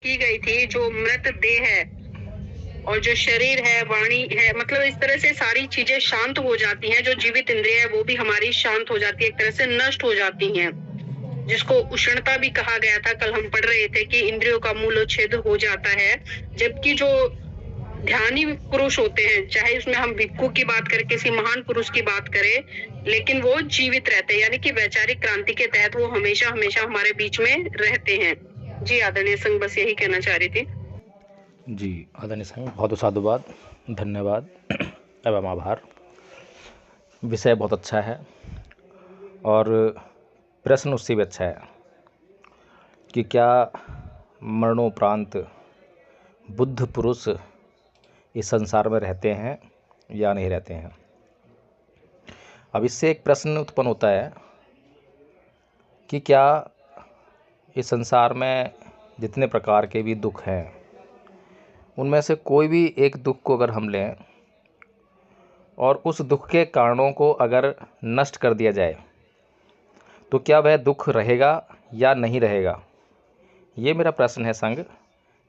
की गई थी, जो मृत देह है और जो शरीर है, वाणी है, मतलब इस तरह से सारी चीजें शांत हो जाती हैं। जो जीवित इंद्रिय है वो भी हमारी शांत हो जाती है, एक तरह से नष्ट हो जाती हैं, जिसको उष्णता भी कहा गया था। कल हम पढ़ रहे थे कि इंद्रियों का मूलोच्छेद हो जाता है, जबकि जो ध्यानी पुरुष होते हैं, चाहे उसमें हम भिक्खु की बात करें, किसी महान पुरुष की बात करें, लेकिन वो जीवित रहते हैं, यानी कि वैचारिक क्रांति के तहत वो हमेशा हमेशा हमारे बीच में रहते हैं। जी आदरणीय संघ, बस यही कहना चाह रही थी। जी आदरणीय संघ, बहुत साधुवाद, धन्यवाद एवं आभार। विषय बहुत अच्छा है और प्रश्न उससे भी अच्छा है कि क्या मरणोपरांत बुद्ध पुरुष इस संसार में रहते हैं या नहीं रहते हैं। अब इससे एक प्रश्न उत्पन्न होता है कि क्या इस संसार में जितने प्रकार के भी दुख हैं, उनमें से कोई भी एक दुख को अगर हम लें और उस दुख के कारणों को अगर नष्ट कर दिया जाए तो क्या वह दुख रहेगा या नहीं रहेगा। ये मेरा प्रश्न है संघ,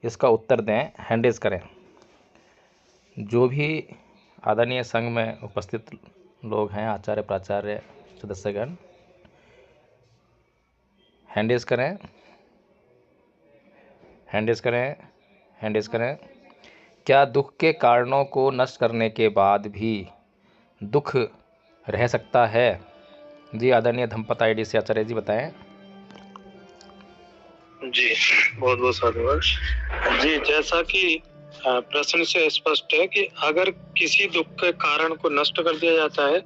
इसका उत्तर दें, हैंड रेज करें। जो भी आदरणीय संघ में उपस्थित लोग हैं, आचार्य प्राचार्य सदस्यगण, हैंड रेज करें, हैंड रेज करें, हैंड रेज करें। क्या दुख के कारणों को नष्ट करने के बाद भी दुख रह सकता है। जी आदरणीय धम्पत आईडी से आचार्य जी बताएं। जी बहुत बहुत साधुवाद। जी जैसा कि प्रश्न से स्पष्ट है कि अगर किसी दुख के कारण को नष्ट कर दिया जाता है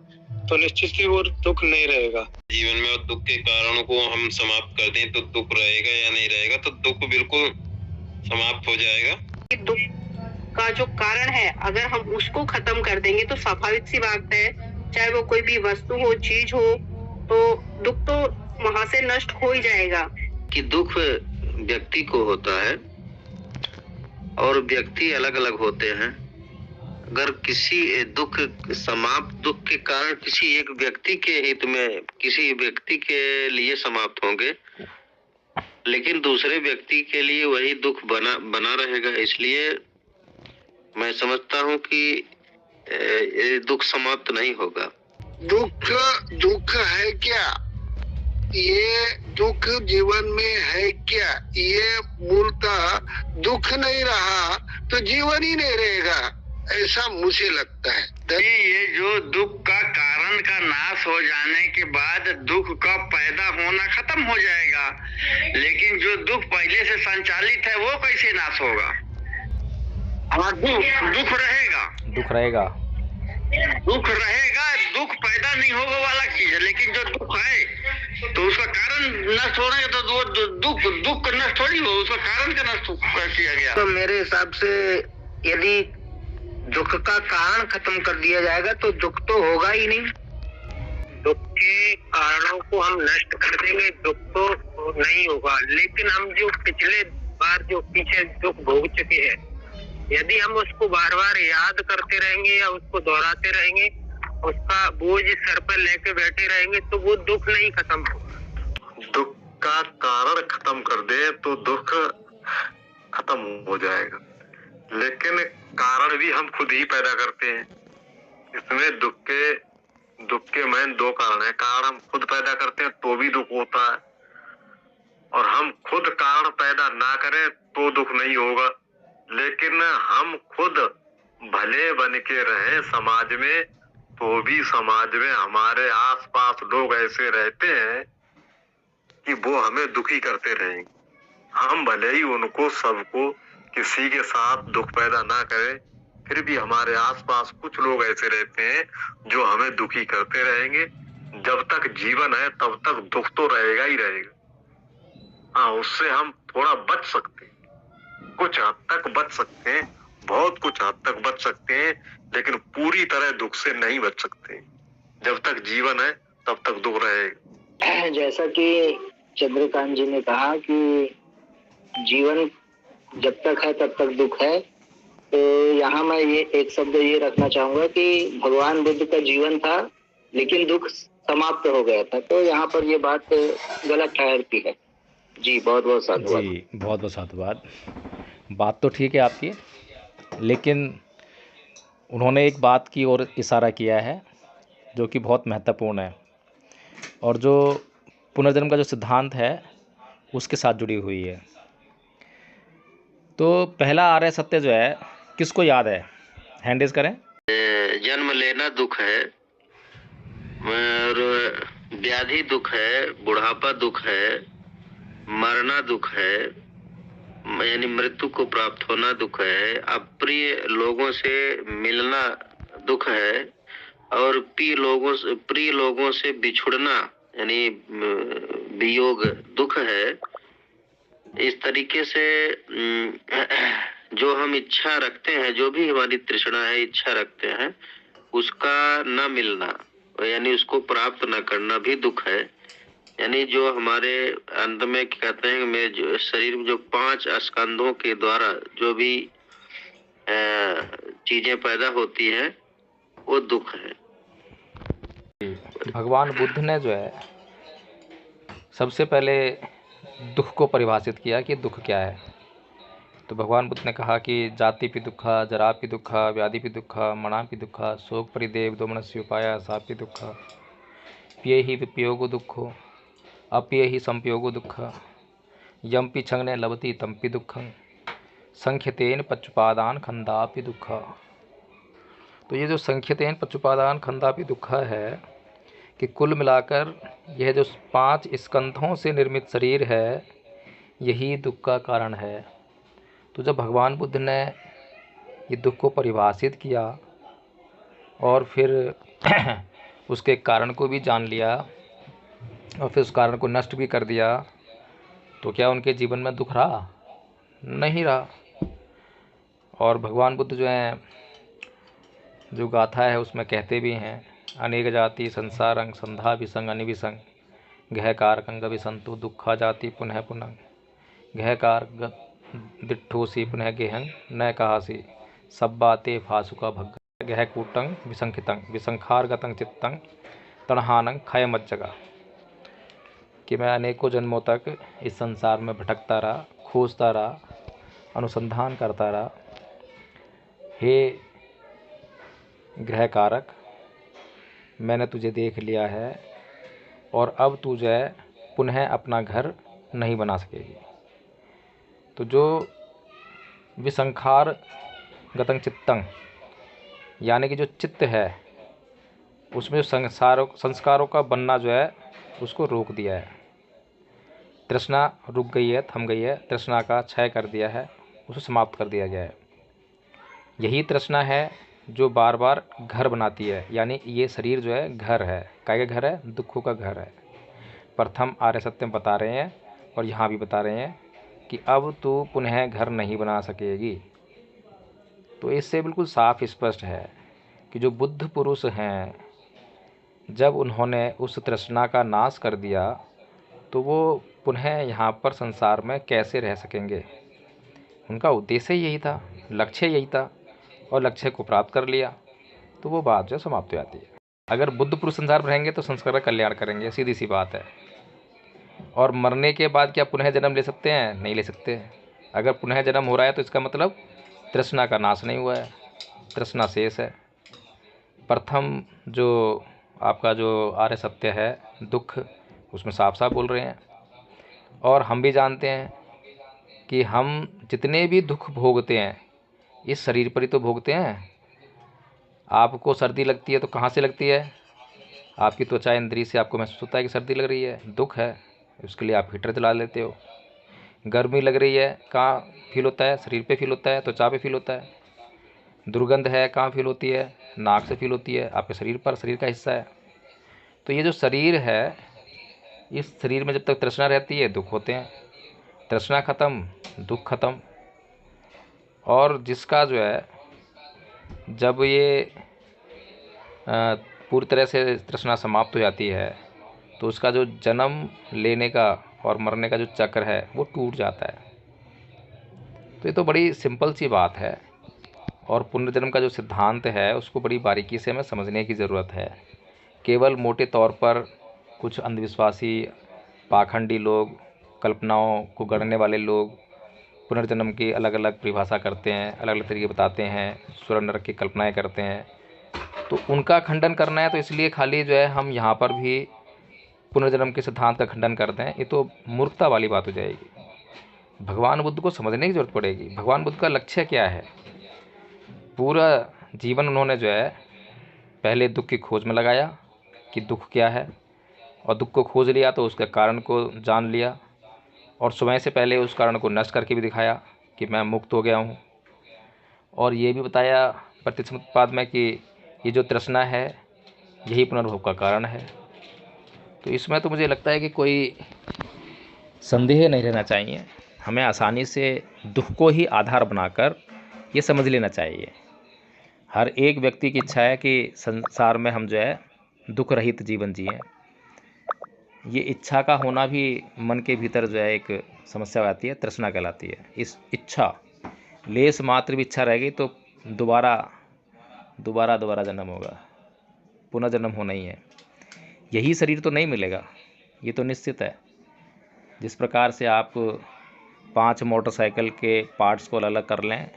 तो निश्चित ही वो दुख नहीं रहेगा। जीवन में और दुख के कारणों को हम समाप्त कर दें तो दुख रहेगा या नहीं रहेगा, तो दुख बिल्कुल समाप्त हो जाएगा। दुख का जो कारण है, अगर हम उसको खत्म कर देंगे तो स्वाभाविक सी बात है, चाहे वो कोई भी वस्तु हो, चीज हो, तो दुख तो वहां से नष्ट हो ही जाएगा। कि दुख व्यक्ति को होता है और व्यक्ति अलग अलग होते हैं। अगर किसी दुख के कारण किसी एक व्यक्ति के हित में किसी व्यक्ति के लिए समाप्त होंगे, लेकिन दूसरे व्यक्ति के लिए वही दुख बना रहेगा। इसलिए मैं समझता हूँ कि ये दुख समाप्त नहीं होगा। दुख है क्या? ये दुख जीवन में है क्या? ये मूलतः दुख नहीं रहा तो जीवन ही नहीं रहेगा, ऐसा मुझे लगता है। ये जो दुख का कारण का नाश हो जाने के बाद दुख का पैदा होना खत्म हो जाएगा, लेकिन जो दुख पहले से संचालित है वो कैसे नाश होगा? दुख रहेगा, दुख रहेगा, दुख रहेगा, दुख पैदा नहीं होगा वाला चीज है। लेकिन जो दुख है तो उसका कारण नष्ट हो रहा है, तो वो दुख नष्ट थोड़ी हो, उसका कारण का नष्ट किया गया। तो मेरे हिसाब से यदि दुख का कारण खत्म कर दिया जाएगा तो दुख तो होगा ही नहीं। दुख के कारणों को हम नष्ट कर देंगे, दुख तो नहीं होगा। लेकिन हम जो पिछले बार जो पीछे दुख भोग चुके हैं, यदि हम उसको बार बार याद करते रहेंगे या उसको दोहराते रहेंगे, उसका बोझ सर पर लेके बैठे रहेंगे, तो वो दुख नहीं खत्म होगा। दुख का कारण खत्म कर दे तो दुख खत्म हो जाएगा, लेकिन कारण भी हम खुद ही पैदा करते हैं। इसमें दुख के मेन दो कारण है। कारण हम खुद पैदा करते हैं तो भी दुख होता है, और हम खुद कारण पैदा ना करें तो दुख नहीं होगा। लेकिन हम खुद भले बन के रहे समाज में, तो भी समाज में हमारे आसपास लोग ऐसे रहते हैं कि वो हमें दुखी करते रहेंगे। हम भले ही उनको सबको किसी के साथ दुख पैदा ना करें, फिर भी हमारे आसपास कुछ लोग ऐसे रहते हैं जो हमें दुखी करते रहेंगे। जब तक जीवन है तब तक दुख तो रहेगा ही रहेगा। हाँ, उससे हम थोड़ा बच सकते हैं, कुछ हद तक बच सकते हैं, बहुत कुछ हद तक बच सकते हैं, लेकिन पूरी तरह दुख से नहीं बच सकते। जब तक जीवन है तब तक दुख रहेगा। जैसा कि चंद्रकांत जी ने कहा कि जीवन जब तक है तब तक दुख है, तो यहाँ मैं ये एक शब्द ये रखना चाहूंगा कि भगवान बुद्ध का जीवन था लेकिन दुख समाप्त हो गया था, तो यहाँ पर ये बात गलत ठहरती है। जी बहुत बहुत साधुवाद। जी बहुत बहुत साधुवाद। बात तो ठीक है आपकी, लेकिन उन्होंने एक बात की ओर इशारा किया है जो कि बहुत महत्वपूर्ण है और जो पुनर्जन्म का जो सिद्धांत है उसके साथ जुड़ी हुई है। तो पहला आर्य सत्य जो है किसको याद है? हैंड रेज करें। जन्म लेना दुख है, और व्याधि दुख है, बुढ़ापा दुख है, मरना दुख है, यानी मृत्यु को प्राप्त होना दुख है, अप्रिय लोगों से मिलना दुख है, और प्रिय लोगों से बिछुड़ना यानी वियोग दुख है। इस तरीके से जो हम इच्छा रखते हैं, जो भी हमारी तृष्णा है, इच्छा रखते हैं, उसका न मिलना यानी उसको प्राप्त न करना भी दुख है। यानी जो हमारे अंत में कहते हैं में जो शरीर में जो 5 स्कंधों के द्वारा जो भी चीजें पैदा होती हैं वो दुख है। भगवान बुद्ध ने जो है सबसे पहले दुख को परिभाषित किया कि दुख क्या है। तो भगवान बुद्ध ने कहा कि जातिपि दुःखा, जरापि दुःखा, व्याधिपि दुःखा, मरणापि दुःखा, शोक परिदेव दोमनस्य उपाया सापि दुःखा, पिये ही विपयोगो दुःखो, अपिये ही संपयोगो दुःखा, यम्पि छंगने लभति तम्पि दुःखं, संख्यतेन पच्चुपादान खंदापि दुःखा। तो ये जो संख्यतेन पच्चुपादान खंदापि दुःखा है कि कुल मिलाकर यह जो 5 स्कंधों से निर्मित शरीर है यही दुख का कारण है। तो जब भगवान बुद्ध ने ये दुख को परिभाषित किया और फिर उसके कारण को भी जान लिया और फिर उस कारण को नष्ट भी कर दिया, तो क्या उनके जीवन में दुख रहा? नहीं रहा। और भगवान बुद्ध जो हैं, जो गाथा है उसमें कहते भी हैं, अनेक जाति संसारं संधा विसंग अनिविसंग, गह कारकंग विसंतु दुखा जाति पुनः पुनः, गह कारक दिट्ठोसी पुनः गेहंग न कहासी, सब बाते फासुका भग, गह कूटंग विसंखितंग विसंखार गतंग चित्तंग तणहानंग खय मत जगा। कि मैं अनेकों जन्मों तक इस संसार में भटकता रहा, खोजता रहा, अनुसंधान करता रहा। हे ग्रह कारक, मैंने तुझे देख लिया है और अब तू जो है पुनः अपना घर नहीं बना सकेगी। तो जो विसंखार गतंग चित्तंग यानी कि जो चित्त है उसमें जो संस्कारों का बनना जो है उसको रोक दिया है। तृष्णा रुक गई है, थम गई है, तृष्णा का क्षय कर दिया है, उसे समाप्त कर दिया गया है। यही तृष्णा है जो बार बार घर बनाती है। यानी ये शरीर जो है घर है। क्या घर है? दुखों का घर है। प्रथम आर्य सत्य बता रहे हैं और यहाँ भी बता रहे हैं कि अब तू पुनः घर नहीं बना सकेगी। तो इससे बिल्कुल साफ स्पष्ट है कि जो बुद्ध पुरुष हैं, जब उन्होंने उस तृष्णा का नाश कर दिया तो वो पुनः यहाँ पर संसार में कैसे रह सकेंगे। उनका उद्देश्य यही था, लक्ष्य यही था, और लक्ष्य को प्राप्त कर लिया तो वो बात जो समाप्त हो जाती है। अगर बुद्ध पुरुष संसार में रहेंगे तो संसार का कल्याण करेंगे, सीधी सी बात है। और मरने के बाद क्या पुनः जन्म ले सकते हैं? नहीं ले सकते। अगर पुनः जन्म हो रहा है तो इसका मतलब तृष्णा का नाश नहीं हुआ है, तृष्णा शेष है। प्रथम जो आपका जो आर्य सत्य है दुख, उसमें साफ साफ बोल रहे हैं। और हम भी जानते हैं कि हम जितने भी दुख भोगते हैं इस शरीर पर ही तो भोगते हैं। आपको सर्दी लगती है तो कहाँ से लगती है? आपकी त्वचा इंद्रिय से आपको महसूस होता है कि सर्दी लग रही है, दुख है, उसके लिए आप हीटर जला लेते हो। गर्मी लग रही है, कहाँ फील होता है? शरीर पे फील होता है, त्वचा पे फील होता है। दुर्गंध है, कहाँ फील होती है? नाक से फील होती है, आपके शरीर पर, शरीर का हिस्सा है। तो ये जो शरीर है, इस शरीर में जब तक तृष्णा रहती है दुख होते हैं, तृष्णा खत्म दुख खत्म। और जिसका जो है जब ये पूरी तरह से तृष्णा समाप्त हो जाती है तो उसका जो जन्म लेने का और मरने का जो चक्र है वो टूट जाता है। तो ये तो बड़ी सिंपल सी बात है और पुनर्जन्म का जो सिद्धांत है उसको बड़ी बारीकी से हमें समझने की ज़रूरत है। केवल मोटे तौर पर कुछ अंधविश्वासी पाखंडी लोग कल्पनाओं को गढ़ने वाले लोग पुनर्जन्म की अलग अलग परिभाषा करते हैं, अलग अलग तरीके बताते हैं, स्वर्ग नरक की कल्पनाएं करते हैं, तो उनका खंडन करना है तो इसलिए खाली जो है हम यहाँ पर भी पुनर्जन्म के सिद्धांत का खंडन करते हैं, ये तो मूर्खता वाली बात हो जाएगी। भगवान बुद्ध को समझने की ज़रूरत पड़ेगी। भगवान बुद्ध का लक्ष्य क्या है? पूरा जीवन उन्होंने जो है पहले दुख की खोज में लगाया कि दुख क्या है, और दुख को खोज लिया तो उसके कारण को जान लिया, और समय से पहले उस कारण को नष्ट करके भी दिखाया कि मैं मुक्त हो गया हूँ। और ये भी बताया प्रतिसमुत्पाद में कि ये जो तृष्णा है यही पुनर्भव का कारण है। तो इसमें तो मुझे लगता है कि कोई संदेह नहीं रहना चाहिए। हमें आसानी से दुख को ही आधार बनाकर ये समझ लेना चाहिए। हर एक व्यक्ति की इच्छा है कि संसार में हम जो है दुख रहित जीवन जिएं। ये इच्छा का होना भी मन के भीतर जो है एक समस्या आती है, तृष्णा कहलाती है। इस इच्छा लेस मात्र भी इच्छा रहेगी तो दोबारा जन्म होगा, पुनर्जन्म होना ही है। यही शरीर तो नहीं मिलेगा, ये तो निश्चित है। जिस प्रकार से आप 5 मोटरसाइकिल के पार्ट्स को अलग अलग कर लें,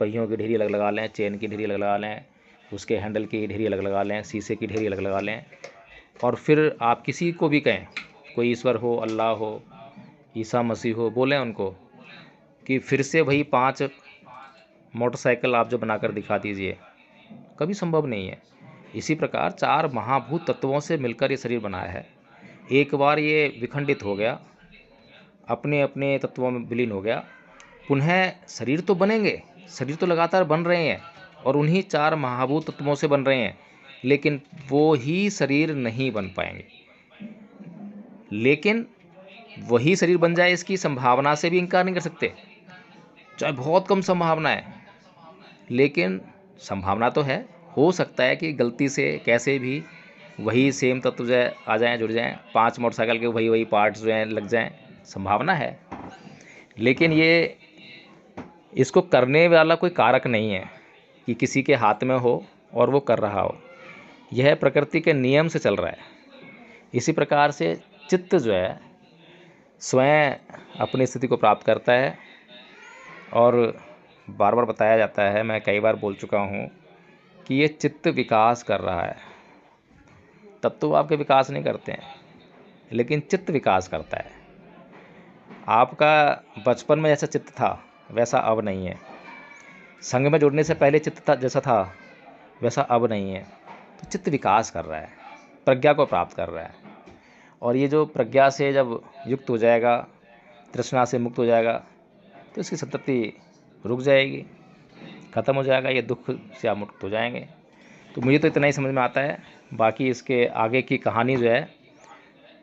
पहियों की ढेरी अलग लगा लें, चेन की ढेरी अलग लगा लें, उसके हैंडल की ढेरी अलग लगा लें, शीशे की ढेरी अलग लगा लें, और फिर आप किसी को भी कहें, कोई ईश्वर हो, अल्लाह हो, ईसा मसीह हो, बोलें उनको कि फिर से वही 5 मोटरसाइकिल आप जो बनाकर दिखा दीजिए, कभी संभव नहीं है। इसी प्रकार 4 महाभूत तत्वों से मिलकर ये शरीर बनाया है। एक बार ये विखंडित हो गया, अपने अपने तत्वों में विलीन हो गया, पुनः शरीर तो बनेंगे, शरीर तो लगातार बन रहे हैं और उन्हीं 4 महाभूत तत्वों से बन रहे हैं, लेकिन वो ही शरीर नहीं बन पाएंगे। लेकिन वही शरीर बन जाए इसकी संभावना से भी इनकार नहीं कर सकते, चाहे बहुत कम संभावना है, लेकिन संभावना तो है। हो सकता है कि गलती से कैसे भी वही सेम तत्व जो है आ जाएं, जुड़ जाएं, 5 मोटरसाइकिल के वही पार्ट्स जो हैं लग जाएं, संभावना है। लेकिन ये इसको करने वाला कोई कारक नहीं है कि किसी के हाथ में हो और वो कर रहा हो, यह प्रकृति के नियम से चल रहा है। इसी प्रकार से चित्त जो है स्वयं अपनी स्थिति को प्राप्त करता है, और बार बार बताया जाता है, मैं कई बार बोल चुका हूँ कि ये चित्त विकास कर रहा है। तत्व तो आपके विकास नहीं करते हैं, लेकिन चित्त विकास करता है। आपका बचपन में जैसा चित्त था वैसा अब नहीं है, संघ में जुड़ने से पहले चित्त था जैसा था वैसा अब नहीं है। तो चित्त विकास कर रहा है, प्रज्ञा को प्राप्त कर रहा है, और ये जो प्रज्ञा से जब युक्त हो जाएगा, तृष्णा से मुक्त हो जाएगा, तो इसकी संतति रुक जाएगी, ख़त्म हो जाएगा, ये दुख से आप मुक्त हो जाएंगे। तो मुझे तो इतना ही समझ में आता है। बाकी इसके आगे की कहानी जो है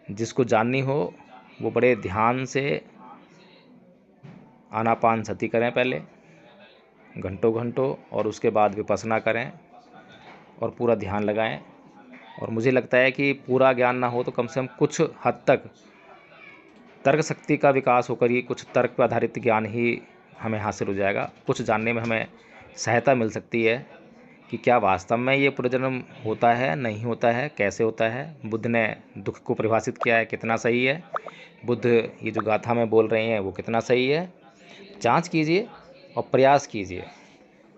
जिसको जाननी हो वो बड़े ध्यान से आनापान सती करें पहले घंटों, और उसके बाद विपස්සना करें और पूरा ध्यान लगाएं। और मुझे लगता है कि पूरा ज्ञान ना हो तो कम से कम कुछ हद तक तर्क शक्ति का विकास होकर ही कुछ तर्क पर आधारित ज्ञान ही हमें हासिल हो जाएगा। कुछ जानने में हमें सहायता मिल सकती है कि क्या वास्तव में ये पुनर्जन्म होता है, नहीं होता है, कैसे होता है। बुद्ध ने दुख को परिभाषित किया है, कितना सही है। बुद्ध ये जो गाथा में बोल रहे हैं वो कितना सही है। जांच कीजिए और प्रयास कीजिए।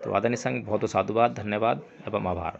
तो आदरणीय संघ बहुत साधुवाद, धन्यवाद एवं आभार।